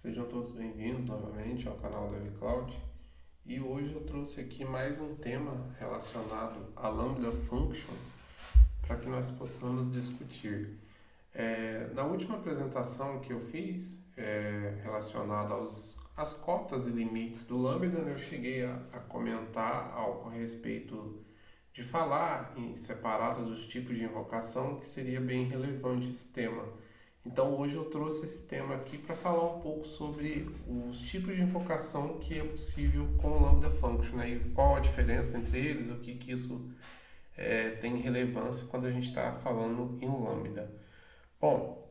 Sejam todos bem-vindos novamente ao canal da VCloud. E hoje eu trouxe aqui mais um tema relacionado à Lambda Function para que nós possamos discutir. Na última apresentação que eu fiz relacionada às cotas e limites do Lambda, eu cheguei a comentar algo a respeito de falar em separado dos tipos de invocação, que seria bem relevante esse tema. Então hoje eu trouxe esse tema aqui para falar um pouco sobre os tipos de invocação que é possível com o Lambda Function, né? E qual a diferença entre eles, o que isso tem relevância quando a gente está falando em Lambda. Bom,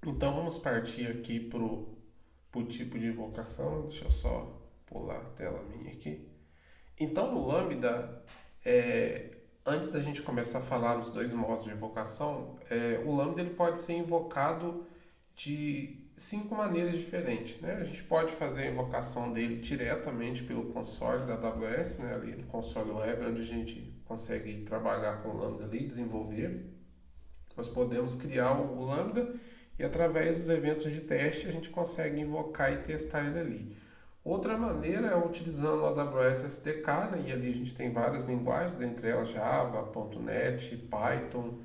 então vamos partir aqui para o tipo de invocação. Deixa eu só pular a tela minha aqui. Então no Lambda, antes da gente começar a falar nos dois modos de invocação, o Lambda ele pode ser invocado de 5 maneiras diferentes, né? A gente pode fazer a invocação dele diretamente pelo console da AWS, né? Ali no console web, onde a gente consegue trabalhar com o Lambda ali, desenvolver. Nós podemos criar o Lambda e através dos eventos de teste a gente consegue invocar e testar ele ali. Outra maneira é utilizando o AWS SDK, né? E ali a gente tem várias linguagens, dentre elas Java, .NET, Python,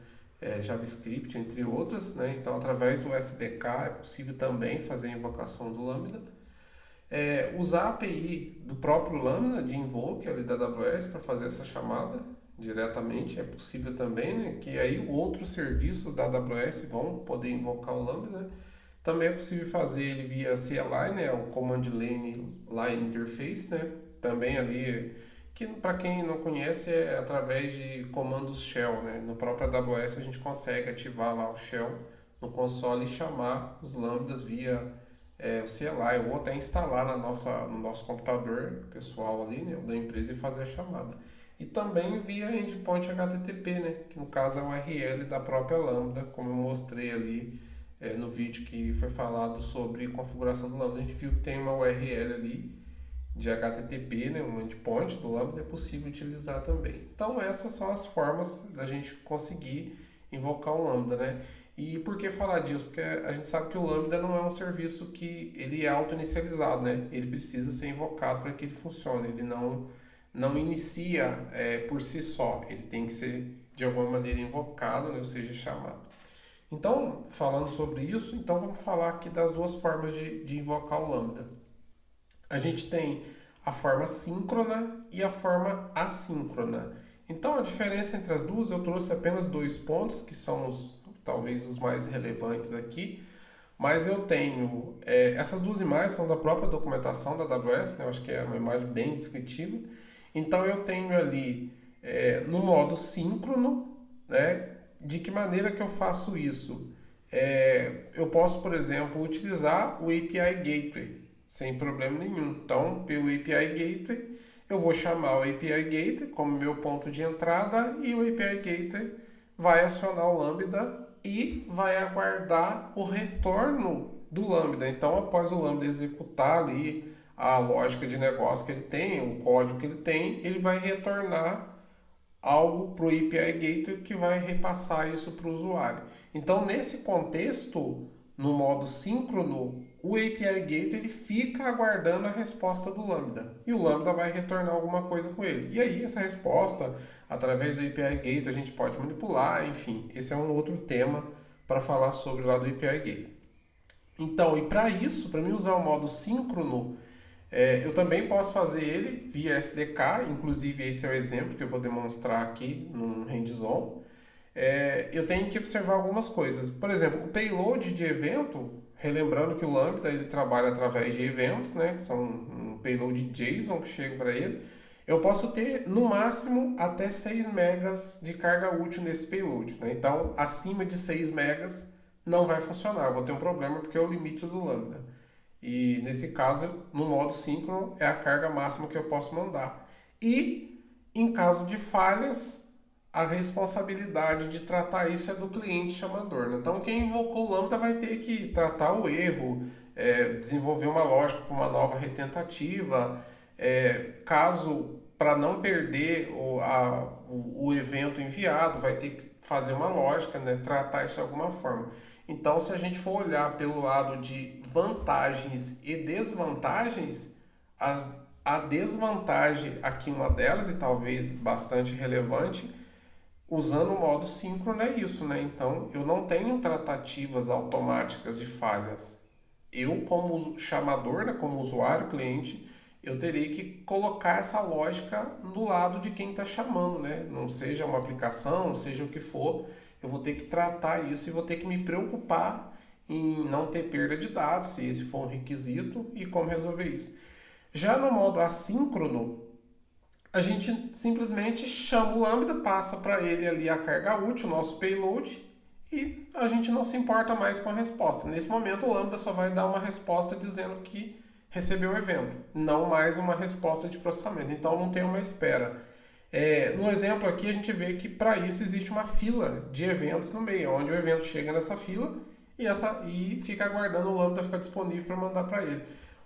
JavaScript, entre outras, né? Então, através do SDK é possível também fazer a invocação do Lambda. Usar a API do próprio Lambda de Invoke ali da AWS para fazer essa chamada diretamente é possível também, né? Que aí outros serviços da AWS vão poder invocar o Lambda, né? Também é possível fazer ele via CLI, né? O Command Line Interface, né? Também ali, que para quem não conhece é através de comandos shell, né? No próprio AWS a gente consegue ativar lá o shell no console e chamar os lambdas via o CLI ou até instalar no nosso computador pessoal ali, né? Da empresa e fazer a chamada. E também via endpoint HTTP, né? Que no caso é o URL da própria Lambda, como eu mostrei ali no vídeo que foi falado sobre configuração do Lambda. A gente viu que tem uma URL ali de HTTP, né? Um endpoint do Lambda é possível utilizar também. Então essas são as formas da gente conseguir invocar o Lambda, né? E por que falar disso? Porque a gente sabe que o Lambda não é um serviço que ele é auto-inicializado, né? Ele precisa ser invocado para que ele funcione. Ele não inicia por si só. Ele tem que ser de alguma maneira invocado, né? Ou seja, chamado. Então, falando sobre isso, então vamos falar aqui das duas formas de invocar o Lambda. A gente tem a forma síncrona e a forma assíncrona. Então, a diferença entre as duas, eu trouxe apenas 2 pontos, que são talvez os mais relevantes aqui. Mas eu tenho, essas duas imagens são da própria documentação da AWS, né? Eu acho que é uma imagem bem descritiva. Então eu tenho ali no modo síncrono, né? De que maneira que eu faço isso? Eu posso, por exemplo, utilizar o API Gateway sem problema nenhum. Então, pelo API Gateway, eu vou chamar o API Gateway como meu ponto de entrada e o API Gateway vai acionar o Lambda e vai aguardar o retorno do Lambda. Então, após o Lambda executar ali a lógica de negócio que ele tem, o código que ele tem, ele vai retornar algo para o API Gateway que vai repassar isso para o usuário. Então, nesse contexto, no modo síncrono, o API Gateway ele fica aguardando a resposta do Lambda e o Lambda vai retornar alguma coisa com ele. E aí, essa resposta, através do API Gateway, a gente pode manipular, enfim, esse é um outro tema para falar sobre lá do API Gateway. Então, e para isso, para mim usar o modo síncrono, eu também posso fazer ele via SDK, inclusive esse é o exemplo que eu vou demonstrar aqui no hands-on. Eu tenho que observar algumas coisas. Por exemplo, o payload de evento, relembrando que o Lambda ele trabalha através de eventos, né, que são um payload JSON que chega para ele. Eu posso ter no máximo até 6 megas de carga útil nesse payload. Né? Então, acima de 6 megas não vai funcionar. Eu vou ter um problema porque é o limite do Lambda. E nesse caso, no modo síncrono, é a carga máxima que eu posso mandar. E em caso de falhas, a responsabilidade de tratar isso é do cliente chamador. Né? Então, quem invocou o Lambda vai ter que tratar o erro, desenvolver uma lógica para uma nova retentativa. Caso, para não perder o evento enviado, vai ter que fazer uma lógica, né? Tratar isso de alguma forma. Então, se a gente for olhar pelo lado de vantagens e desvantagens, as, a desvantagem aqui, uma delas, e talvez bastante relevante, usando o modo síncrono é isso, né? Então, eu não tenho tratativas automáticas de falhas. Eu, como chamador, né, como usuário, cliente, eu terei que colocar essa lógica do lado de quem está chamando, né? Não seja uma aplicação, seja o que for, eu vou ter que tratar isso e vou ter que me preocupar em não ter perda de dados, se esse for um requisito, e como resolver isso. Já no modo assíncrono, a gente simplesmente chama o Lambda, passa para ele ali a carga útil, o nosso payload, e a gente não se importa mais com a resposta. Nesse momento, o Lambda só vai dar uma resposta dizendo que recebeu o evento, não mais uma resposta de processamento. Então, não tem uma espera. No exemplo aqui, a gente vê que para isso existe uma fila de eventos no meio, onde o evento chega nessa fila e fica aguardando o Lambda ficar disponível para mandar para ele.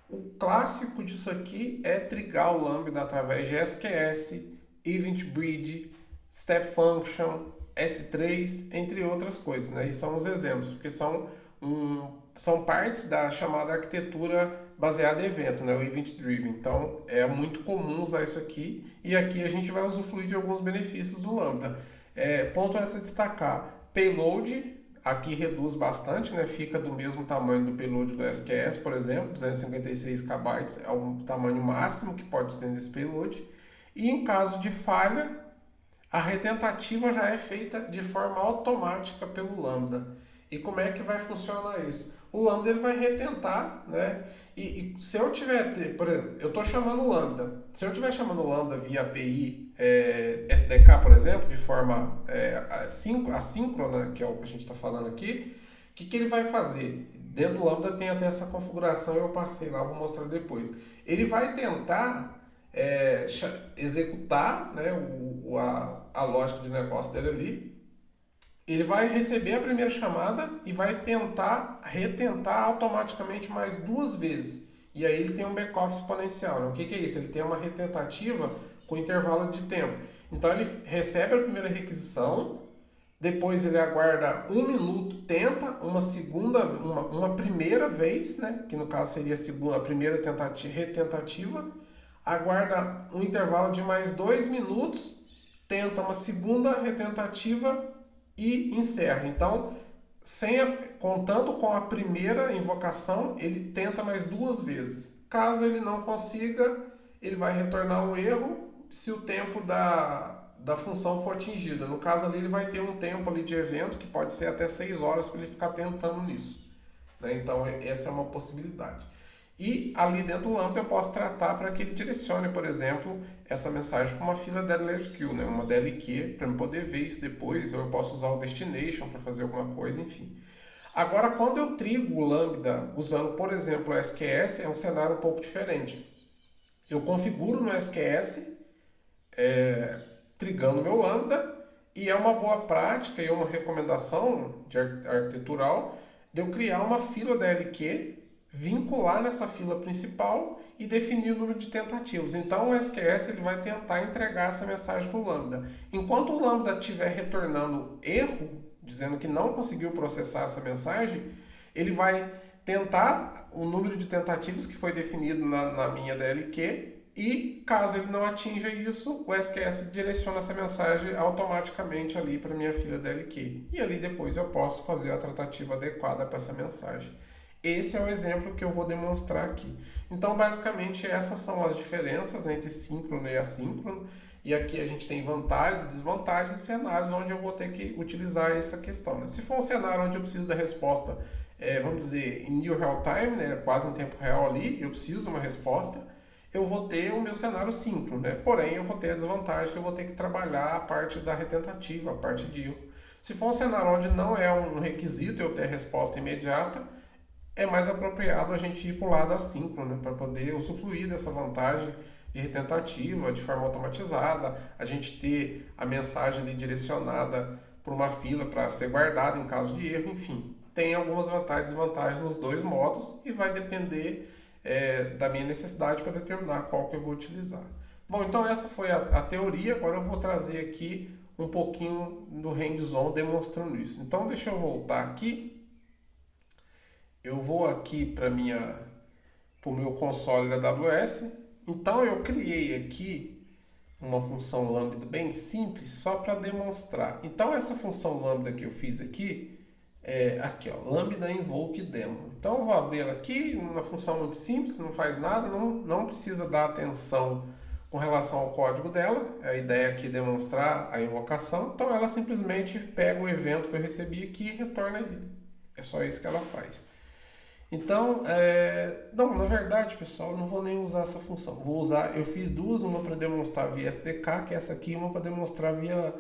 O clássico disso aqui é trigar o Lambda através de SQS, Event Bridge, Step Function, S3, entre outras coisas, né? E são os exemplos, porque são partes da chamada arquitetura baseada em evento, né? O Event Driven. Então, é muito comum usar isso aqui, e aqui a gente vai usufruir de alguns benefícios do Lambda. Ponto a se destacar, payload, aqui reduz bastante, né? Fica do mesmo tamanho do payload do SQS, por exemplo, 256 KB é o tamanho máximo que pode ter nesse payload. E em caso de falha, a retentativa já é feita de forma automática pelo Lambda. E como é que vai funcionar isso? O Lambda ele vai retentar, né? E se eu tiver, por exemplo, eu estou chamando o Lambda. Se eu estiver chamando o Lambda via API SDK, por exemplo, de forma assíncrona, que é o que a gente está falando aqui, o que ele vai fazer? Dentro do Lambda tem até essa configuração, eu passei lá, vou mostrar depois. Ele vai tentar executar, né, a lógica de negócio dele ali. Ele vai receber a primeira chamada e vai tentar retentar automaticamente mais 2 vezes. E aí ele tem um back-off exponencial. Né? O que é isso? Ele tem uma retentativa com intervalo de tempo. Então ele recebe a primeira requisição, depois ele aguarda 1 minuto, tenta uma primeira vez, né? Que no caso seria a primeira retentativa, aguarda um intervalo de mais 2 minutos, tenta uma segunda retentativa e encerra. Então, contando com a primeira invocação, ele tenta mais 2 vezes. Caso ele não consiga, ele vai retornar um erro se o tempo da função for atingido. No caso ali, ele vai ter um tempo ali de evento, que pode ser até 6 horas para ele ficar tentando nisso. Né? Então, essa é uma possibilidade. E ali dentro do Lambda eu posso tratar para que ele direcione, por exemplo, essa mensagem para uma fila Deadlift Queue, né? Uma DLQ, para eu poder ver isso depois, ou eu posso usar o Destination para fazer alguma coisa, enfim. Agora, quando eu trigo o Lambda usando, por exemplo, o SQS, é um cenário um pouco diferente. Eu configuro no SQS, trigando meu Lambda, e é uma boa prática e uma recomendação arquitetural de eu criar uma fila DLQ, vincular nessa fila principal e definir o número de tentativas. Então o SQS ele vai tentar entregar essa mensagem para o Lambda. Enquanto o Lambda estiver retornando erro, dizendo que não conseguiu processar essa mensagem, ele vai tentar o número de tentativas que foi definido na minha DLQ, e caso ele não atinja isso, o SQS direciona essa mensagem automaticamente ali para a minha fila DLQ. E ali depois eu posso fazer a tratativa adequada para essa mensagem. Esse é o exemplo que eu vou demonstrar aqui. Então, basicamente, essas são as diferenças entre síncrono e assíncrono. E aqui a gente tem vantagens, desvantagens e cenários onde eu vou ter que utilizar essa questão. Né? Se for um cenário onde eu preciso da resposta, vamos dizer, em near real time, né? Quase em tempo real ali, eu preciso de uma resposta, eu vou ter o meu cenário síncrono. Né? Porém, eu vou ter a desvantagem que eu vou ter que trabalhar a parte da retentativa, a parte de erro. Se for um cenário onde não é um requisito eu ter a resposta imediata, é mais apropriado a gente ir para o lado assíncrono, né, para poder usufruir dessa vantagem de retentativa, de forma automatizada, a gente ter a mensagem ali direcionada para uma fila para ser guardada em caso de erro, enfim. Tem algumas vantagens e desvantagens nos dois modos e vai depender da minha necessidade para determinar qual que eu vou utilizar. Bom, então essa foi a teoria, agora eu vou trazer aqui um pouquinho do hands-on demonstrando isso. Então deixa eu voltar aqui. eu vou aqui para o meu console da AWS. Então eu criei aqui uma função lambda bem simples só para demonstrar. Então essa função lambda que eu fiz aqui é aqui, ó, lambda invoke demo. Então eu vou abrir ela aqui, uma função muito simples, não faz nada, não precisa dar atenção com relação ao código dela. A ideia aqui é demonstrar a invocação. Então ela simplesmente pega o evento que eu recebi aqui e retorna ele. É só isso que ela faz. Então, não, na verdade, pessoal, eu não vou nem usar essa função. Vou usar, eu fiz duas, uma para demonstrar via SDK, que é essa aqui, e uma para demonstrar via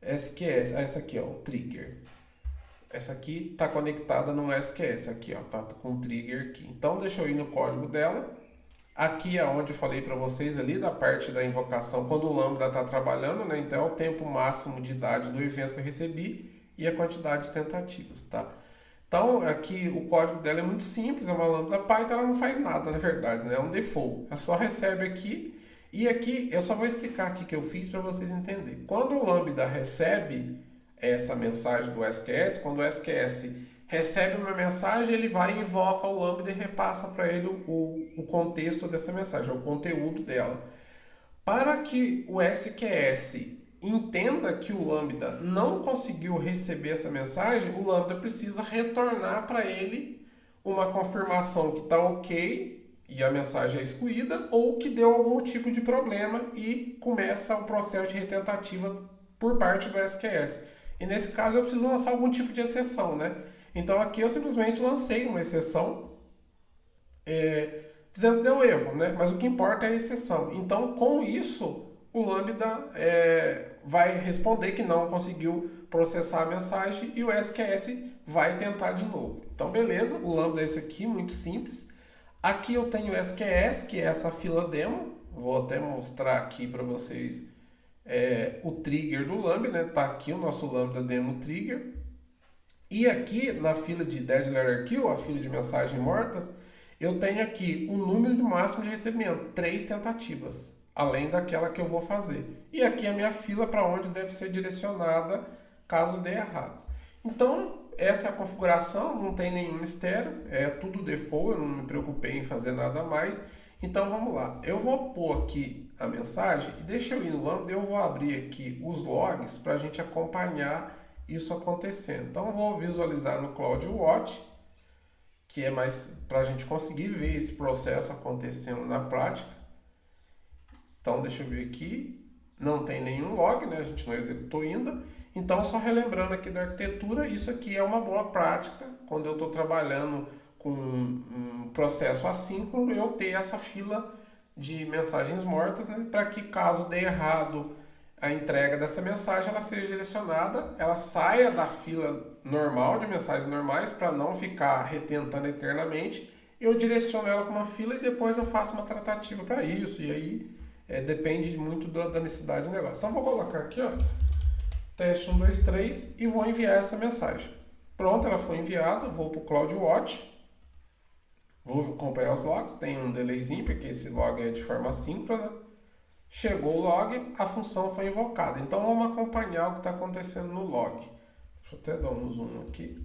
SQS. Essa aqui, ó, o trigger. Essa aqui está conectada no SQS, aqui, ó, tá com o trigger aqui. Então, deixa eu ir no código dela. Aqui é onde eu falei para vocês ali da parte da invocação, quando o Lambda está trabalhando, né? Então, é o tempo máximo de idade do evento que eu recebi e a quantidade de tentativas, tá? Então, aqui o código dela é muito simples, é uma lambda Python, ela não faz nada, na verdade, né? É um default. Ela só recebe aqui, e aqui eu só vou explicar aqui que eu fiz para vocês entenderem. Quando o lambda recebe essa mensagem do SQS, quando o SQS recebe uma mensagem, ele vai e invoca o lambda e repassa para ele o contexto dessa mensagem, o conteúdo dela. Para que o SQS entenda que o lambda não conseguiu receber essa mensagem, o lambda precisa retornar para ele uma confirmação que está ok e a mensagem é excluída, ou que deu algum tipo de problema e começa o processo de retentativa por parte do SQS. E nesse caso eu preciso lançar algum tipo de exceção, né? Então aqui eu simplesmente lancei uma exceção dizendo que deu erro, né? Mas o que importa é a exceção. Então, com isso, o Lambda vai responder que não conseguiu processar a mensagem e o SQS vai tentar de novo. Então, beleza, o Lambda é isso aqui, muito simples. Aqui eu tenho o SQS, que é essa fila demo. Vou até mostrar aqui para vocês o trigger do Lambda, né? Tá aqui o nosso Lambda demo trigger. E aqui na fila de Dead Letter Kill, a fila de mensagens mortas, eu tenho aqui o número de máximo de recebimento, 3 tentativas, além daquela que eu vou fazer. E aqui a minha fila para onde deve ser direcionada caso dê errado. Então, essa é a configuração, não tem nenhum mistério, é tudo default, eu não me preocupei em fazer nada mais. Então vamos lá, eu vou pôr aqui a mensagem e deixa eu ir no Lambda, eu vou abrir aqui os logs para a gente acompanhar isso acontecendo. Então eu vou visualizar no CloudWatch, que é mais para a gente conseguir ver esse processo acontecendo na prática. Então deixa eu ver aqui, não tem nenhum log, né? A gente não executou ainda. Então só relembrando aqui da arquitetura, isso aqui é uma boa prática quando eu estou trabalhando com um processo assíncrono, eu ter essa fila de mensagens mortas, né? Para que caso dê errado a entrega dessa mensagem, ela seja direcionada, ela saia da fila normal de mensagens normais para não ficar retentando eternamente. Eu direciono ela para uma fila e depois eu faço uma tratativa para isso. E aí depende muito da necessidade do negócio. Então vou colocar aqui, ó, teste 1, 2, 3 e vou enviar essa mensagem. Pronto, ela foi enviada, vou para o CloudWatch. Vou acompanhar os logs, tem um delayzinho, porque esse log é de forma assíncrona. Chegou o log, a função foi invocada. Então vamos acompanhar o que está acontecendo no log. Deixa eu até dar um zoom aqui.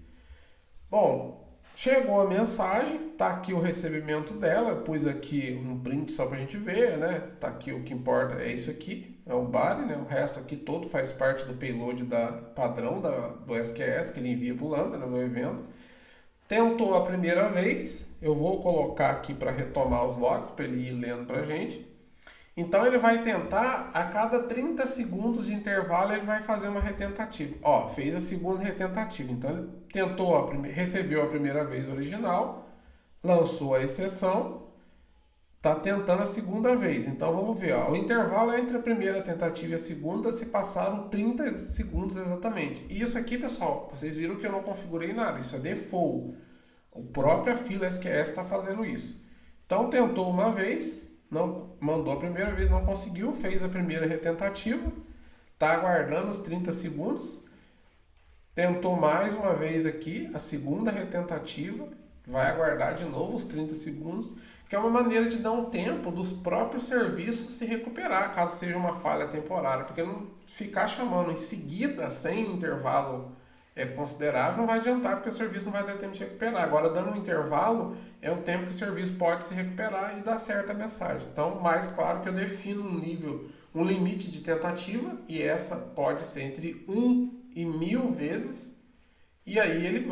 Bom, chegou a mensagem, tá aqui o recebimento dela. Eu pus aqui um print só para a gente ver, né? Tá aqui o que importa, é isso aqui, é o body, né? O resto aqui todo faz parte do payload padrão do SQS que ele envia para o Lambda, no meu evento. Tentou a primeira vez, eu vou colocar aqui para retomar os logs, para ele ir lendo para a gente. Então ele vai tentar, a cada 30 segundos de intervalo, ele vai fazer uma retentativa. Ó, fez a segunda retentativa. Então ele tentou, recebeu a primeira vez original, lançou a exceção, está tentando a segunda vez. Então vamos ver, ó, o intervalo entre a primeira tentativa e a segunda se passaram 30 segundos exatamente. E isso aqui, pessoal, vocês viram que eu não configurei nada, isso é default. A própria fila SQS está fazendo isso. Então tentou uma vez, não mandou a primeira vez, não conseguiu, fez a primeira retentativa, está aguardando os 30 segundos, tentou mais uma vez aqui, a segunda retentativa, vai aguardar de novo os 30 segundos, que é uma maneira de dar um tempo dos próprios serviços se recuperar, caso seja uma falha temporária, porque não ficar chamando em seguida, sem intervalo é considerável, não vai adiantar porque o serviço não vai dar tempo de recuperar. Agora, dando um intervalo, é o tempo que o serviço pode se recuperar e dar certo a mensagem. Então, mais claro que eu defino um nível, um limite de tentativa, e essa pode ser entre 1 e 1000 vezes. E aí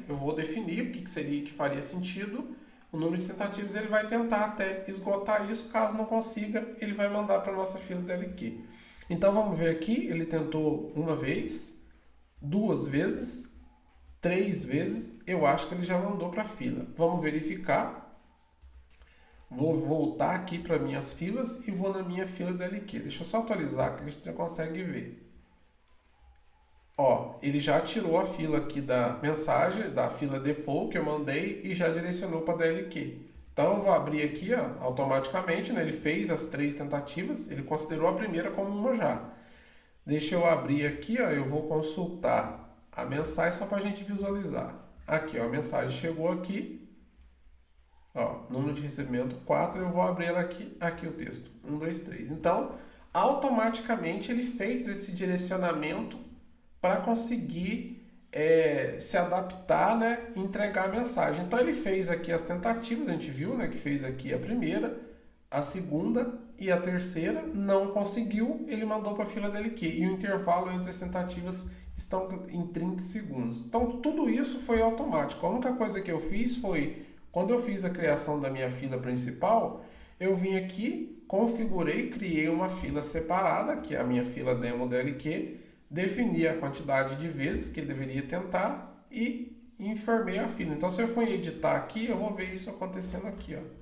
eu vou definir o que seria que faria sentido. O número de tentativas ele vai tentar até esgotar isso. Caso não consiga, ele vai mandar para a nossa fila DLQ. Então vamos ver aqui, ele tentou uma vez, 2 vezes, 3 vezes, eu acho que ele já mandou para a fila. Vamos verificar. Vou voltar aqui para minhas filas e vou na minha fila DLQ. Deixa eu só atualizar que a gente já consegue ver. Ó, ele já tirou a fila aqui da mensagem, da fila default que eu mandei e já direcionou para a DLQ. Então eu vou abrir aqui, ó, automaticamente, né? Ele fez as 3 tentativas, ele considerou a primeira como uma já. Deixa eu abrir aqui, ó, eu vou consultar a mensagem só para a gente visualizar. Aqui, ó, a mensagem chegou aqui. Ó, número de recebimento 4, eu vou abrir ela aqui o texto, 1, 2, 3. Então, automaticamente ele fez esse direcionamento para conseguir se adaptar, né, e entregar a mensagem. Então ele fez aqui as tentativas, a gente viu, né, que fez aqui a primeira, a segunda e a terceira, não conseguiu, ele mandou para a fila DLQ. E o intervalo entre as tentativas estão em 30 segundos. Então tudo isso foi automático. A única coisa que eu fiz foi, quando eu fiz a criação da minha fila principal, eu vim aqui, configurei, criei uma fila separada, que é a minha fila demo DLQ, defini a quantidade de vezes que ele deveria tentar e informei a fila. Então, se eu for editar aqui, eu vou ver isso acontecendo aqui, ó.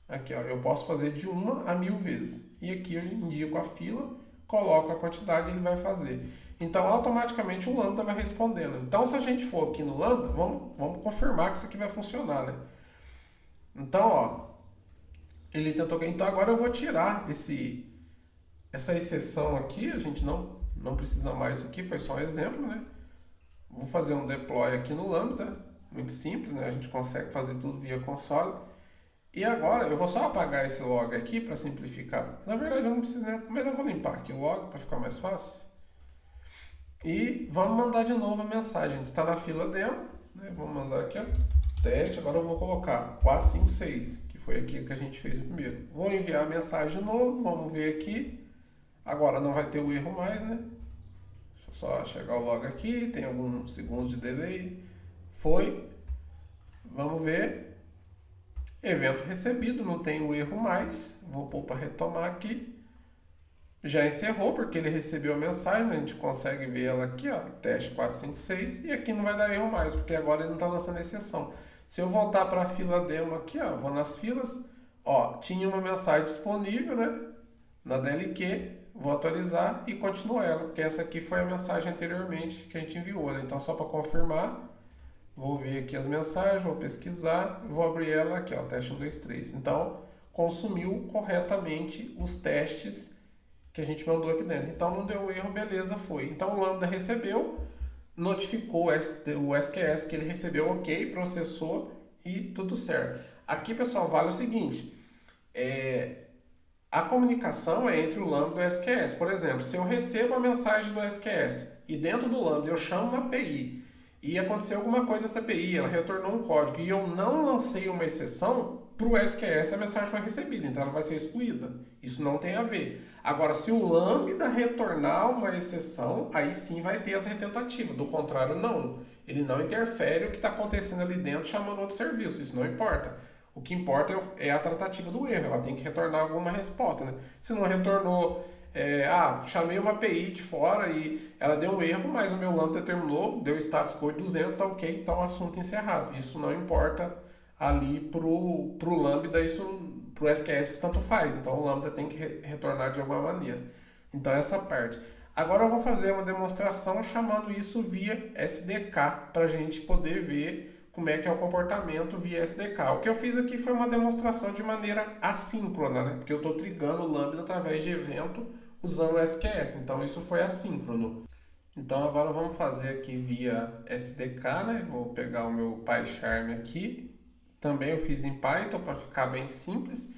Aqui, ó, eu posso fazer de 1 a 1000 vezes. E aqui eu indico a fila, coloco a quantidade e ele vai fazer. Então, automaticamente o Lambda vai respondendo. Então, se a gente for aqui no Lambda, vamos confirmar que isso aqui vai funcionar, né? Então, ó, ele tentou... Então, agora eu vou tirar essa exceção aqui, a gente não precisa mais isso aqui, foi só um exemplo, né? Vou fazer um deploy aqui no Lambda, muito simples, né? A gente consegue fazer tudo via console. E agora eu vou só apagar esse log aqui para simplificar. Na verdade eu não preciso, né? Mas eu vou limpar aqui o log para ficar mais fácil. E vamos mandar de novo a mensagem. A gente está na fila demo, né? Vamos mandar aqui, ó, teste. Agora eu vou colocar 456, que foi aqui que a gente fez o primeiro. Vou enviar a mensagem de novo, vamos ver aqui. Agora não vai ter o erro mais, né? Deixa eu só chegar o log aqui, tem alguns segundos de delay. Foi. Vamos ver. Evento recebido, não tem o erro mais. Vou pôr para retomar aqui. Já encerrou, porque ele recebeu a mensagem, né? A gente consegue ver ela aqui, ó, teste 456, e aqui não vai dar erro mais, porque agora ele não está lançando exceção. Se eu voltar para a fila demo aqui, ó, vou nas filas, ó, tinha uma mensagem disponível, né? Na DLQ, vou atualizar e continuo ela, porque essa aqui foi a mensagem anteriormente que a gente enviou, né? Então, só para confirmar, vou ver aqui as mensagens, vou pesquisar, vou abrir ela aqui, ó, teste 1, 2, 3. Então, consumiu corretamente os testes que a gente mandou aqui dentro. Então, não deu erro, beleza, foi. Então, o Lambda recebeu, notificou o SQS que ele recebeu, ok, processou e tudo certo. Aqui, pessoal, vale o seguinte, a comunicação é entre o Lambda e o SQS. Por exemplo, se eu recebo a mensagem do SQS e dentro do Lambda eu chamo uma API e aconteceu alguma coisa nessa API, ela retornou um código e eu não lancei uma exceção, para o SQS a mensagem foi recebida, então ela vai ser excluída. Isso não tem a ver. Agora, se o Lambda retornar uma exceção, aí sim vai ter as retentativas. Do contrário, não. Ele não interfere o que está acontecendo ali dentro chamando outro serviço. Isso não importa. O que importa é a tratativa do erro. Ela tem que retornar alguma resposta, né? Se não retornou, chamei uma API de fora e ela deu um erro, mas o meu Lambda determinou, deu status code 200, tá ok, então assunto encerrado. Isso não importa ali pro Lambda, isso pro SQS tanto faz. Então o Lambda tem que retornar de alguma maneira. Então essa parte. Agora eu vou fazer uma demonstração chamando isso via SDK para a gente poder ver como é que é o comportamento via SDK. O que eu fiz aqui foi uma demonstração de maneira assíncrona, né? Porque eu estou trigando o Lambda através de evento usando o SQS. Então isso foi assíncrono. Então agora vamos fazer aqui via SDK, né? Vou pegar o meu PyCharm aqui. Também eu fiz em Python para ficar bem simples.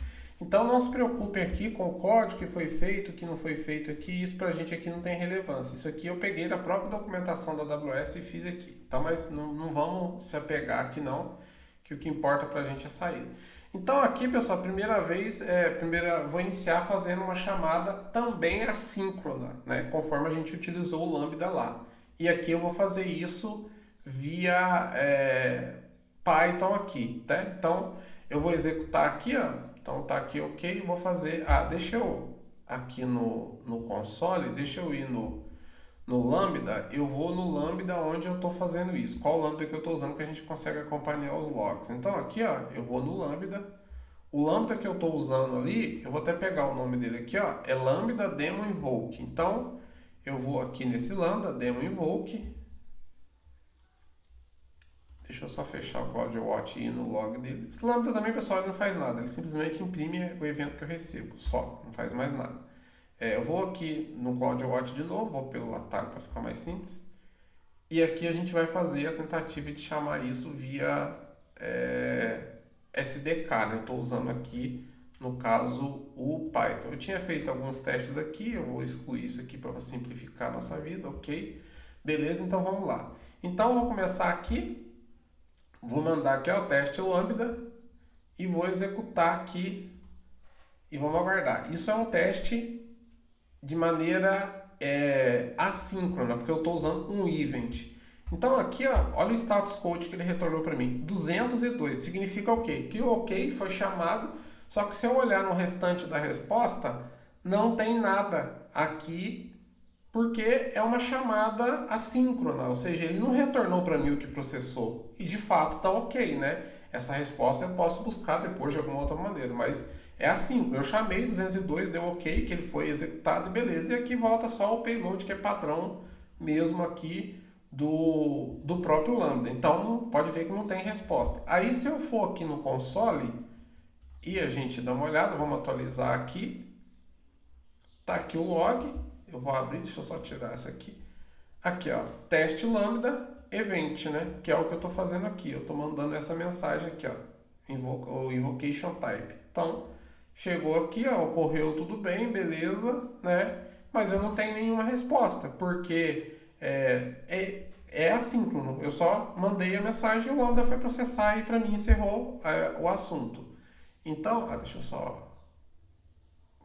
Então não se preocupem aqui com o código que foi feito, o que não foi feito aqui, isso pra gente aqui não tem relevância. Isso aqui eu peguei da própria documentação da AWS e fiz aqui, tá? Mas não vamos se apegar aqui não, que o que importa pra gente é sair. Então aqui, pessoal, vou iniciar fazendo uma chamada também assíncrona, né? Conforme a gente utilizou o Lambda lá. E aqui eu vou fazer isso via Python aqui, tá? Então eu vou executar aqui, ó. Então tá aqui ok, vou fazer, deixa eu aqui no console, deixa eu ir no Lambda, eu vou no Lambda onde eu estou fazendo isso, qual Lambda que eu estou usando que a gente consegue acompanhar os logs. Então aqui ó, eu vou no Lambda, o Lambda que eu estou usando ali, eu vou até pegar o nome dele aqui ó, é Lambda Demo Invoke. Então eu vou aqui nesse Lambda Demo Invoke, deixa eu só fechar o CloudWatch e ir no log dele. Esse Lambda também, pessoal, ele não faz nada. Ele simplesmente imprime o evento que eu recebo. Só, não faz mais nada. Eu vou aqui no CloudWatch de novo, vou pelo atalho para ficar mais simples. E aqui a gente vai fazer a tentativa de chamar isso via SDK, né? Eu estou usando aqui, no caso, o Python. Eu tinha feito alguns testes aqui, eu vou excluir isso aqui para simplificar a nossa vida, ok? Beleza, então vamos lá. Então eu vou começar aqui. Vou mandar aqui o teste Lambda e vou executar aqui e vamos aguardar. Isso é um teste de maneira assíncrona, porque eu estou usando um event. Então aqui, ó, olha o status code que ele retornou para mim. 202 significa o quê? Que o ok foi chamado, só que se eu olhar no restante da resposta, não tem nada aqui, porque é uma chamada assíncrona, ou seja, ele não retornou para mim o que processou. E de fato está ok, né? Essa resposta eu posso buscar depois de alguma outra maneira, mas é assíncrono. Eu chamei 202, deu ok, que ele foi executado e beleza. E aqui volta só o payload, que é padrão mesmo aqui do próprio Lambda. Então pode ver que não tem resposta. Aí se eu for aqui no console e a gente dá uma olhada, vamos atualizar aqui. Tá aqui o log. Eu vou abrir, deixa eu só tirar essa aqui. Aqui, ó, teste Lambda event, né? Que é o que eu estou fazendo aqui. Eu estou mandando essa mensagem aqui, ó, o invocation type. Então, chegou aqui, ó, ocorreu tudo bem, beleza, né? Mas eu não tenho nenhuma resposta, porque é assíncrono. Eu só mandei a mensagem e o Lambda foi processar e para mim encerrou o assunto. Então, deixa eu só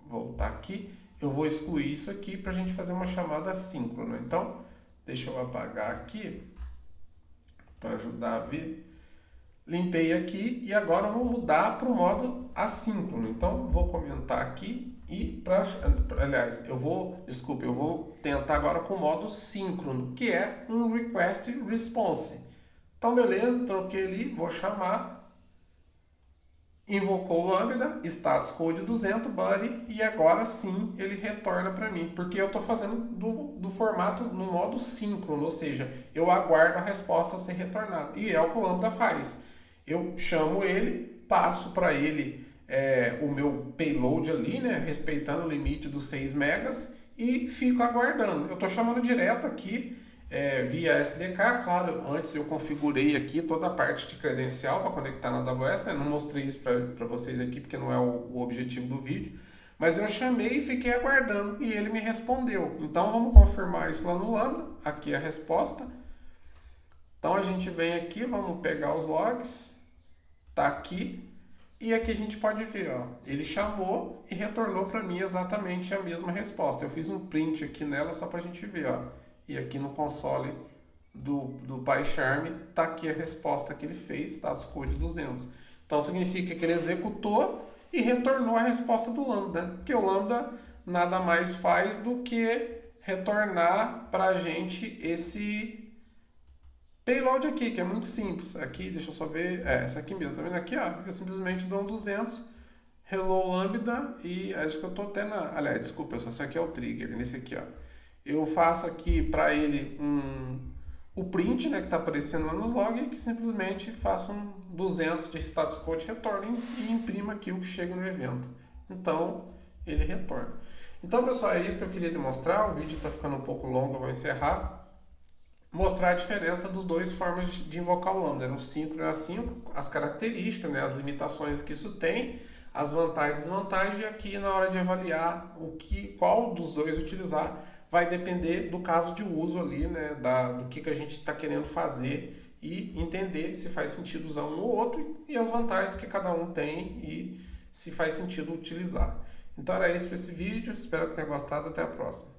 voltar aqui. Eu vou excluir isso aqui para a gente fazer uma chamada assíncrona. Então, deixa eu apagar aqui para ajudar a ver. Limpei aqui e agora eu vou mudar para o modo assíncrono. Então, vou comentar aqui e eu vou tentar agora com o modo síncrono, que é um request response. Então, beleza, troquei ali, vou chamar. Invocou o Lambda, status code 200, buddy, e agora sim ele retorna para mim, porque eu estou fazendo do formato no modo síncrono, ou seja, eu aguardo a resposta ser retornada, e é o que o Lambda faz. Eu chamo ele, passo para ele o meu payload ali, né, respeitando o limite dos 6 megas, e fico aguardando. Eu estou chamando direto aqui, via SDK, claro, antes eu configurei aqui toda a parte de credencial para conectar na AWS, né? Não mostrei isso para vocês aqui porque não é o objetivo do vídeo, mas eu chamei e fiquei aguardando e ele me respondeu. Então vamos confirmar isso lá no Lambda, aqui a resposta. Então a gente vem aqui, vamos pegar os logs, tá aqui, e aqui a gente pode ver, ó, ele chamou e retornou para mim exatamente a mesma resposta. Eu fiz um print aqui nela só para a gente ver, ó. E aqui no console do PyCharm está aqui a resposta que ele fez, status code 200. Então significa que ele executou e retornou a resposta do Lambda, porque o Lambda nada mais faz do que retornar para a gente esse payload aqui, que é muito simples. Aqui, deixa eu só ver, essa aqui mesmo, tá vendo aqui? Ó, eu simplesmente dou um 200, hello Lambda, e acho que eu estou até aliás, desculpa pessoal, esse aqui é o trigger, nesse aqui, ó. Eu faço aqui para ele o print, né, que está aparecendo lá nos logs, que simplesmente faço um 200 de status code retorno e imprima aqui o que chega no evento. Então, ele retorna. Então, pessoal, é isso que eu queria demonstrar. O vídeo está ficando um pouco longo, eu vou encerrar. Mostrar a diferença dos dois formas de invocar o Lambda, o síncrono e o assíncrono, as características, né, as limitações que isso tem, as vantagens e desvantagens, e aqui na hora de avaliar qual dos dois utilizar vai depender do caso de uso ali, né, do que a gente está querendo fazer e entender se faz sentido usar um ou outro e as vantagens que cada um tem e se faz sentido utilizar. Então era isso para esse vídeo, espero que tenha gostado, até a próxima.